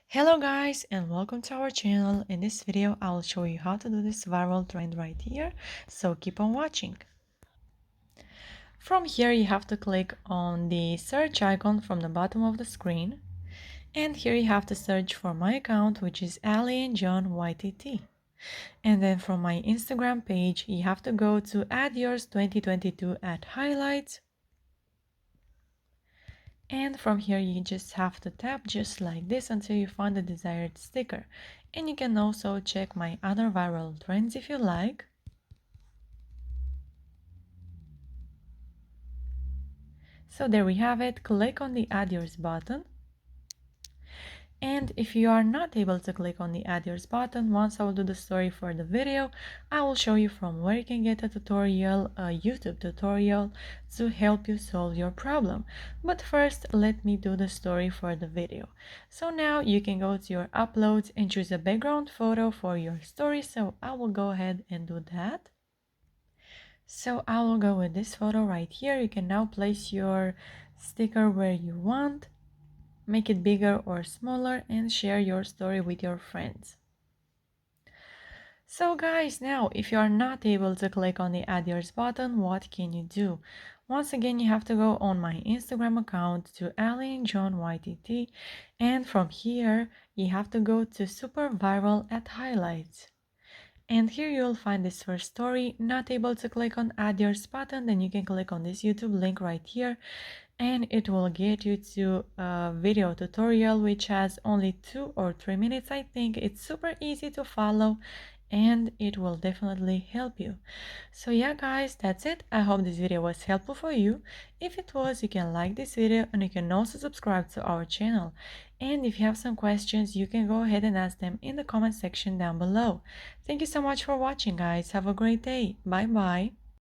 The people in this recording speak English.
Hello guys and welcome to our channel. In this video I will show you how to do this viral trend right here, so keep on watching. From here you have to click on the search icon from the bottom of the screen, and here you have to search for my account, which is Ali and John YTT. And then from my Instagram page you have to go to add yours 2022 at highlights, and from here you just have to tap just like this until you find the desired sticker. And you can also check my other viral trends if you like. So there we have it. Click on the add yours button. And if you are not able to click on the add yours button, once I will do the story for the video, I will show you from where you can get a tutorial, a YouTube tutorial to help you solve your problem. But first, let me do the story for the video. So now you can go to your uploads and choose a background photo for your story. So I will go ahead and do that. So I will go with this photo right here. You can now place your sticker where you want. Make it bigger or smaller and share your story with your friends. So guys, now if you are not able to click on the add yours button, what can you do? Once again, you have to go on my Instagram account to Ali and John YTT, and from here you have to go to super viral at highlights. And here you'll find this first story. Not able to click on add yours button, then you can click on this YouTube link right here, and it will get you to a video tutorial which has only 2 or 3 minutes. I think it's super easy to follow and it will definitely help you. So yeah guys, that's it. I hope this video was helpful for you. If it was, you can like this video and you can also subscribe to our channel. And if you have some questions, you can go ahead and ask them in the comment section down below. Thank you so much for watching guys. Have a great day. Bye bye.